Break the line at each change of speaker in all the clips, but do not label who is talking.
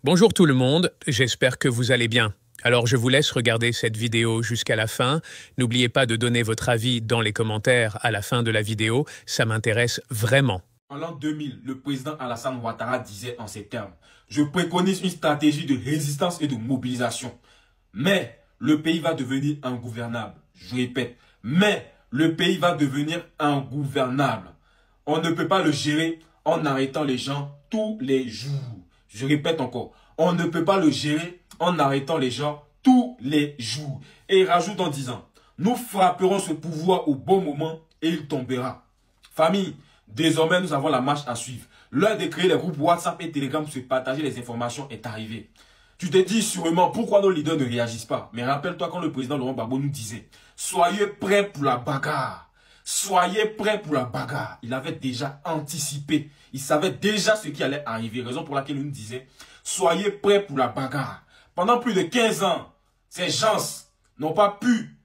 Bonjour tout le monde, j'espère que vous allez bien. Alors je vous laisse regarder cette vidéo jusqu'à la fin. N'oubliez pas de donner votre avis dans les commentaires à la fin de la vidéo, ça m'intéresse vraiment.
En l'an 2000, le président Alassane Ouattara disait en ces termes: je préconise une stratégie de résistance et de mobilisation. Mais le pays va devenir ingouvernable. Je répète, mais le pays va devenir ingouvernable. On ne peut pas le gérer en arrêtant les gens tous les jours. Je répète encore, on ne peut pas le gérer en arrêtant les gens tous les jours. Et il rajoute en disant: nous frapperons ce pouvoir au bon moment et il tombera. Famille, désormais nous avons la marche à suivre. L'heure de créer les groupes WhatsApp et Telegram pour se partager les informations est arrivée. Tu te dis sûrement pourquoi nos leaders ne réagissent pas. Mais rappelle-toi quand le président Laurent Gbagbo nous disait: soyez prêts pour la bagarre. Soyez prêts pour la bagarre. Il avait déjà anticipé. Il savait déjà ce qui allait arriver. Raison pour laquelle il nous disait: soyez prêts pour la bagarre. Pendant plus de 15 ans, ces gens n'ont pas pu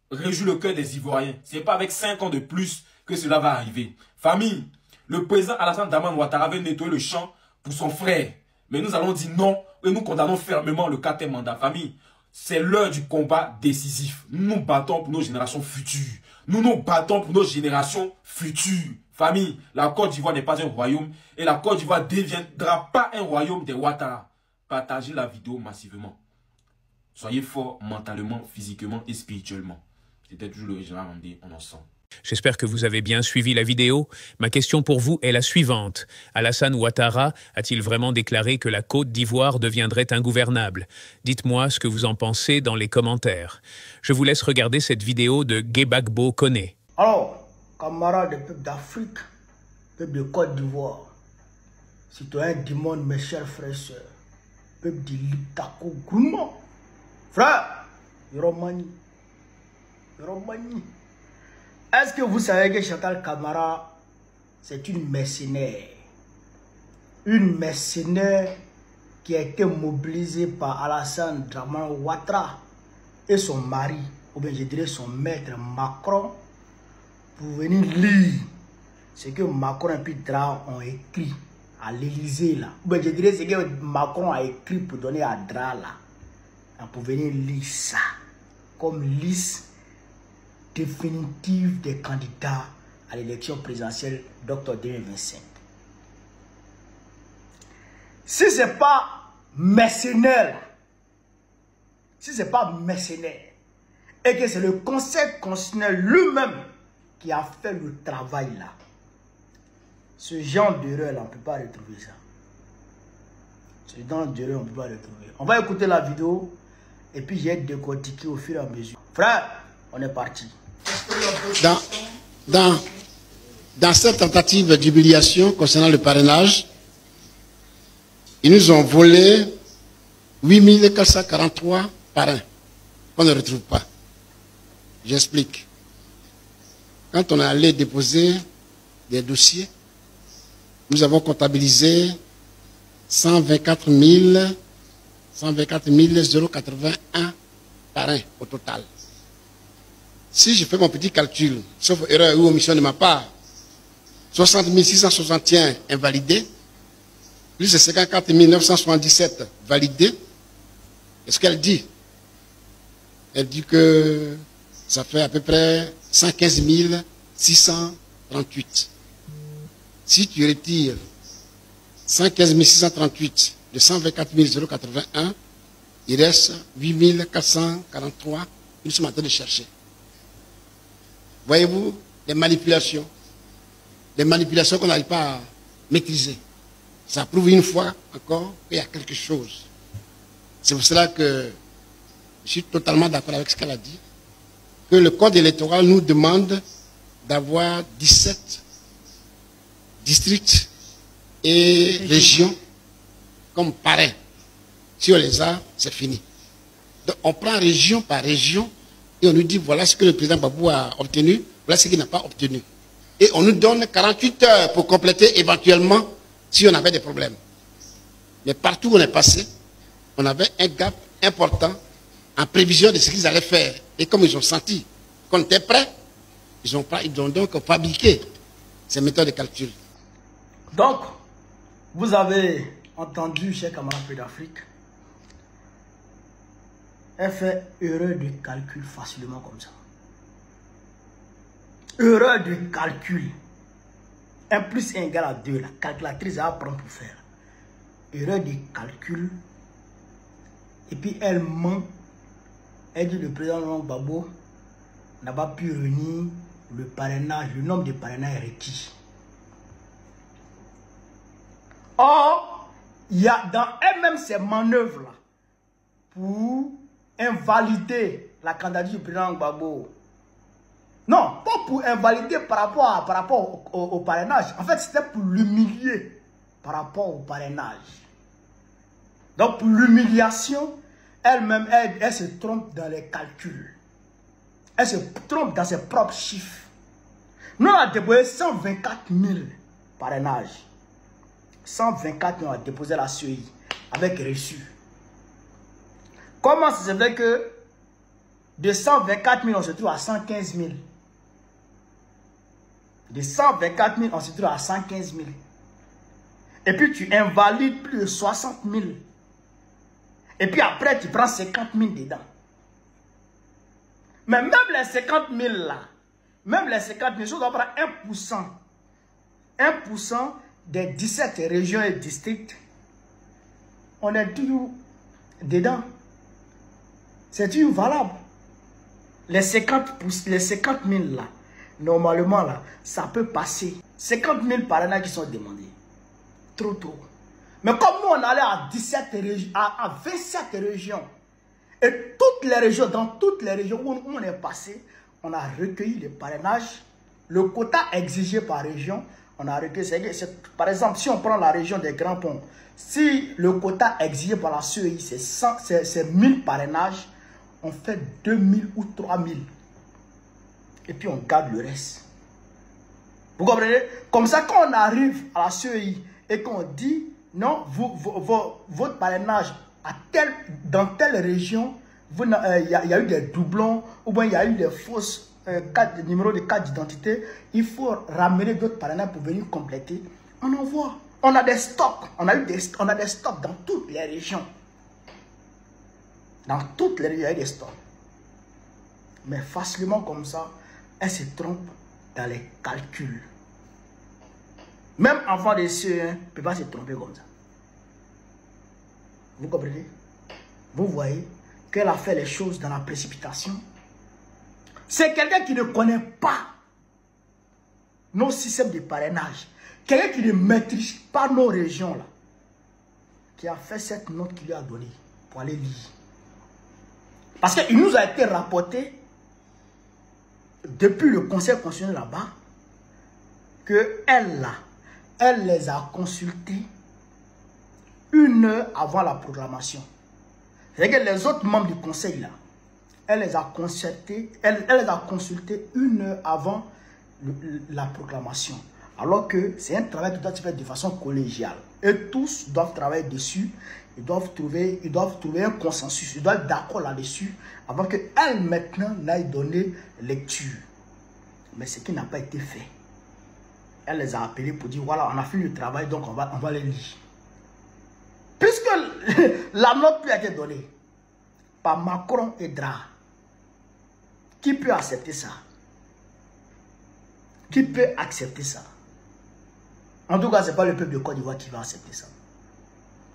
réjouir le cœur des Ivoiriens. Ce n'est pas avec 5 ans de plus que cela va arriver. Famille, le président Alassane Ouattara avait nettoyé le champ pour son frère. Mais nous allons dire non et nous condamnons fermement le 4e mandat. Famille, c'est l'heure du combat décisif. Nous nous battons pour nos générations futures. Nous nous battons pour nos générations futures. Famille, la Côte d'Ivoire n'est pas un royaume et la Côte d'Ivoire ne deviendra pas un royaume des Ouattara. Partagez la vidéo massivement. Soyez forts mentalement, physiquement et spirituellement. C'était toujours le général Mandé, on en sent.
J'espère que vous avez bien suivi la vidéo. Ma question pour vous est la suivante. Alassane Ouattara a-t-il vraiment déclaré que la Côte d'Ivoire deviendrait ingouvernable? Dites-moi ce que vous en pensez dans les commentaires. Je vous laisse regarder cette vidéo de Gbagbo Koné.
Alors, camarades des peuples d'Afrique, peuple de Côte d'Ivoire, citoyens du monde, mes chers frères et sœurs, peuple du Liptako Gourmand, frère, Yoromani, est-ce que vous savez que Chantal Camara, c'est une mercenaire? Une mercenaire qui a été mobilisée par Alassane Ouattara et son mari, ou bien je dirais son maître Macron, pour venir lire ce que Macron et puis Dra ont écrit à l'Élysée là. Ou bien je dirais ce que Macron a écrit pour donner à Dra là. Pour venir lire ça comme liste définitive des candidats à l'élection présidentielle d'octobre 2025. Si ce n'est pas mercenaire, et que c'est le Conseil constitutionnel lui-même qui a fait le travail là, ce genre d'erreur là, on ne peut pas retrouver ça. Ce genre d'erreur, on ne peut pas retrouver. On va écouter la vidéo et puis j'ai décortiqué au fur et à mesure. Frère, on est parti.
Dans cette tentative d'humiliation concernant le parrainage, ils nous ont volé 8443 parrains qu'on ne retrouve pas. J'explique. Quand on est allé déposer des dossiers, nous avons comptabilisé 124 081 parrains au total. Si je fais mon petit calcul, sauf erreur ou omission de ma part, 60 661 invalidés, plus de 54 977 validés, qu'est-ce qu'elle dit? Elle dit que ça fait à peu près 115 638. Si tu retires 115 638 de 124 081, il reste 8 443. Nous sommes en train de chercher. Voyez-vous, les manipulations qu'on n'arrive pas à maîtriser. Ça prouve une fois encore qu'il y a quelque chose. C'est pour cela que je suis totalement d'accord avec ce qu'elle a dit, que le code électoral nous demande d'avoir 17 districts et régions comme parrain. Si on les a, c'est fini. Donc on prend région par région et on nous dit voilà ce que le président Babou a obtenu, voilà ce qu'il n'a pas obtenu. Et on nous donne 48 heures pour compléter éventuellement si on avait des problèmes. Mais partout où on est passé, on avait un gap important en prévision de ce qu'ils allaient faire. Et comme ils ont senti qu'on était prêt, ils ont donc fabriqué ces méthodes de calcul.
Donc, vous avez entendu, cher camarade d'Afrique, elle fait erreur de calcul facilement comme ça. Erreur de calcul. 1 plus 1 égale à 2. La calculatrice va apprendre pour faire. Erreur de calcul. Et puis elle ment. Elle dit le président Laurent Gbagbo n'a pas pu réunir le parrainage, le nombre de parrainages requis. Or, il y a dans elle-même ces manœuvres-là pour invalider la candidature du président Gbagbo. Non, pas pour invalider par rapport au parrainage. En fait, c'était pour l'humilier par rapport au parrainage. Donc, pour l'humiliation, elle-même, elle se trompe dans les calculs. Elle se trompe dans ses propres chiffres. Nous, on a déposé 124 000 parrainages. 124 000, on a déposé la CEI avec reçu. Comment ça se fait que de 124 000, on se trouve à 115 000? De 124 000, on se trouve à 115 000. Et puis tu invalides plus de 60 000. Et puis après, tu prends 50 000 dedans. Mais même les 50 000 là, même les 50 000, si on doit prendre 1% des 17 régions et districts, on est toujours dedans. C'est toujours valable. Les 50 000 là, normalement là, ça peut passer. 50 000 parrainages qui sont demandés. Trop. Mais comme nous on allait à 27 régions, et toutes les régions, dans toutes les régions où on est passé, on a recueilli les parrainages. Le quota exigé par région, on a recueilli. Par exemple, si on prend la région des Grands Ponts, si le quota exigé par la CEI, c'est 1000 parrainages, on fait 2000 ou 3000. Et puis on garde le reste. Vous comprenez? Comme ça, quand on arrive à la CEI et qu'on dit, non, votre parrainage dans telle région, il y a eu des doublons, ou bien il y a eu des fausses numéros de carte d'identité, il faut ramener d'autres parrainages pour venir compléter. On envoie. On a des stocks. On a des stocks dans toutes les régions. Dans toutes les régions, il y a des stocks. Mais facilement comme ça, elle se trompe dans les calculs. Même enfant de CE1 ne peut pas se tromper comme ça. Vous comprenez? Vous voyez qu'elle a fait les choses dans la précipitation. C'est quelqu'un qui ne connaît pas nos systèmes de parrainage. Quelqu'un qui ne maîtrise pas nos régions là. Qui a fait cette note qu'il lui a donnée pour aller lire. Parce qu'il nous a été rapporté depuis le conseil constitutionnel là-bas que elle les a consultés 1 heure avant la proclamation. C'est-à-dire que les autres membres du conseil là, elle les a consultés 1 heure avant la proclamation. Alors que c'est un travail qui doit se faire de façon collégiale. Et tous doivent travailler dessus. Ils doivent trouver un consensus. Ils doivent être d'accord là-dessus avant qu'elle maintenant n'aille donner lecture. Mais ce qui n'a pas été fait. Elle les a appelés pour dire voilà, on a fait le travail, donc on va les lire. Puisque la note lui a été donnée par Macron et Dra, qui peut accepter ça? Qui peut accepter ça? En tout cas, ce n'est pas le peuple de Côte d'Ivoire qui va accepter ça.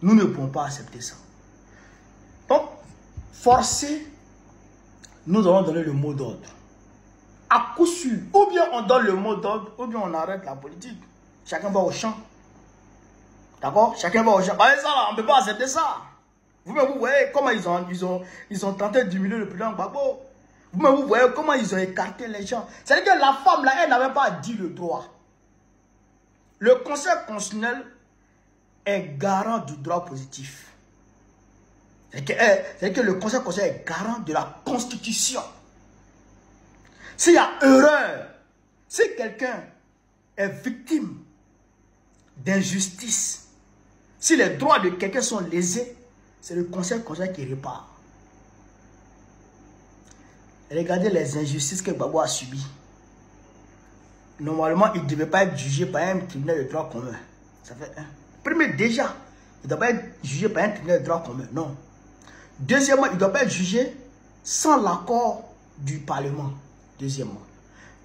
Nous ne pouvons pas accepter ça. Donc, forcé, nous allons donner le mot d'ordre. À coup sûr, ou bien on donne le mot d'ordre, ou bien on arrête la politique. Chacun va au champ. D'accord? Chacun va au champ. Ça, là, on ne peut pas accepter ça. Vous-même, vous voyez comment ils ont tenté de diminuer le président Gbagbo. Vous-même, vous voyez comment ils ont écarté les gens. C'est-à-dire que la femme, là, elle n'avait pas dit le droit. Le conseil constitutionnel est garant du droit positif. C'est-à-dire que le conseil constitutionnel est garant de la constitution. S'il y a erreur, si quelqu'un est victime d'injustice, si les droits de quelqu'un sont lésés, c'est le conseil constitutionnel qui répare. Regardez les injustices que Gbagbo a subies. Normalement, il ne devait pas être jugé par un tribunal de droit commun. Ça fait un. Premier, déjà, il ne doit pas être jugé par un tribunal de droit commun, non. Deuxièmement, il ne doit pas être jugé sans l'accord du Parlement. Deuxièmement.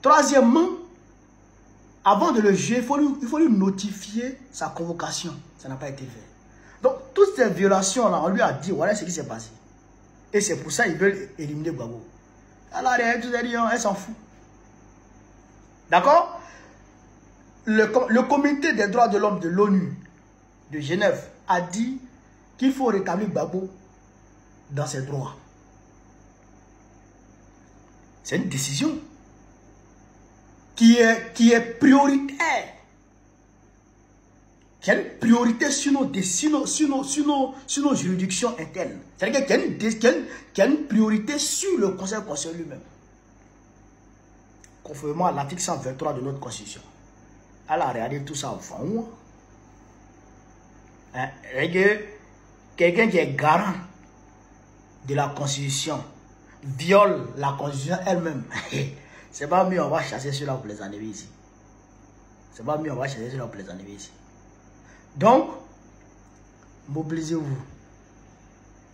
Troisièmement, avant de le juger, il faut lui notifier sa convocation. Ça n'a pas été fait. Donc, toutes ces violations-là, on lui a dit, voilà ce qui s'est passé. Et c'est pour ça qu'ils veulent éliminer Gbagbo. Alors, elle s'en fout. D'accord? Le comité des droits de l'homme de l'ONU de Genève a dit qu'il faut rétablir Gbagbo dans ses droits. C'est une décision qui est prioritaire. Qui a une priorité sur nos juridictions internes. C'est-à-dire qu'il y a une priorité sur le Conseil constitutionnel lui-même. Conformément à l'article 123 de notre Constitution. Elle a regardé tout ça au fond. Hein? Quelqu'un qui est garant de la Constitution viole la Constitution elle-même. C'est pas mieux, on va chasser cela pour les enlever ici. C'est pas mieux, on va chasser cela pour les enlever ici. Donc, mobilisez-vous.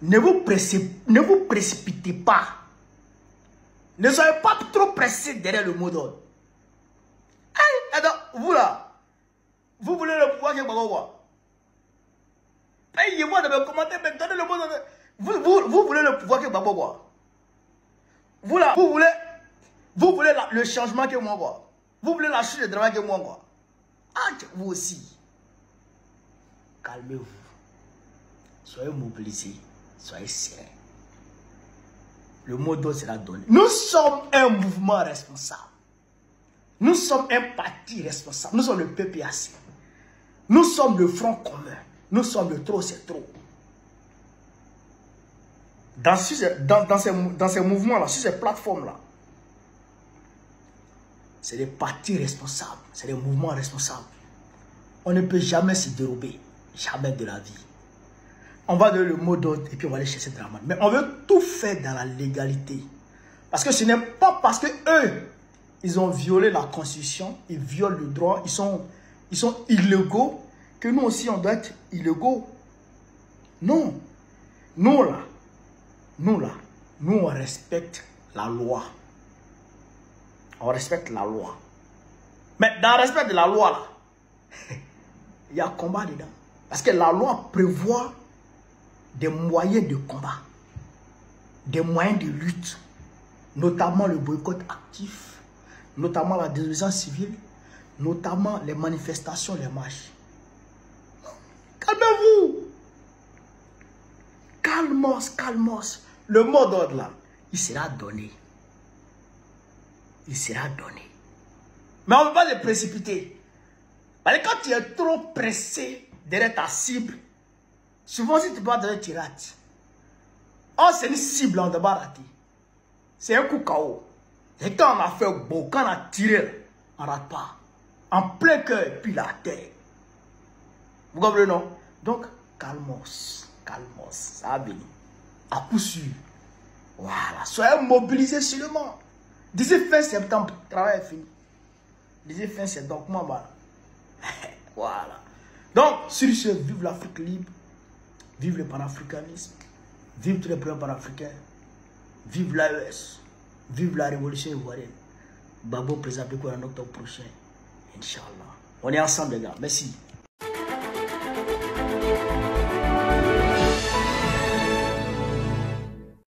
Ne vous précipitez pas. Ne soyez pas trop pressés derrière le mot d'ordre. Hey, vous là, vous voulez le pouvoir que Gbagbo. Payez-moi de me commenter, mais donnez le mot d'ordre. Vous voulez le pouvoir que Gbagbo. Vous là, vous voulez le changement que moi quoi. Vous voulez la chute de travail que moi quoi. Ah, vous aussi. Calmez-vous. Soyez mobilisés. Soyez sereins. Le mot d'ordre sera donné. Nous sommes un mouvement responsable. Nous sommes un parti responsable. Nous sommes le PPAC. Nous sommes le Front commun. Nous sommes le trop, c'est trop. Dans ces mouvements-là, sur ces plateformes-là, c'est des partis responsables. C'est des mouvements responsables. On ne peut jamais se dérober. Jamais de la vie. On va donner le mot d'ordre et puis on va aller chercher Dramane. Mais on veut tout faire dans la légalité. Parce que ce n'est pas parce que eux, ils ont violé la Constitution, ils violent le droit, ils sont illégaux, que nous aussi on doit être illégaux. Non. Nous on respecte la loi. On respecte la loi. Mais dans le respect de la loi, là, il y a combat dedans. Parce que la loi prévoit des moyens de combat, des moyens de lutte, notamment le boycott actif, notamment la désobéissance civile, notamment les manifestations, les marches. Calmez-vous. Calmos. Le mot d'ordre là, il sera donné. Il sera donné. Mais on ne peut pas se précipiter. Parce que quand tu es trop pressé derrière ta cible, souvent si tu vas donner, tu rates. Oh, c'est une cible, on ne doit pas rater. C'est un coup KO. Et quand on a fait beau, quand on a tiré, on ne rate pas. En plein cœur, puis la terre. Vous comprenez, non? Donc, calmos, ça va venir. À coup sûr. Voilà, soyez mobilisés seulement. D'ici fin septembre, le travail est fini. D'ici fin septembre, comment va? Voilà. Donc, sur ce, vive l'Afrique libre, vive le panafricanisme, vive tous les peuples panafricains, vive l'AES, vive la révolution ivoirienne. Gbagbo présente en octobre prochain. Inch'Allah. On est ensemble, les gars. Merci.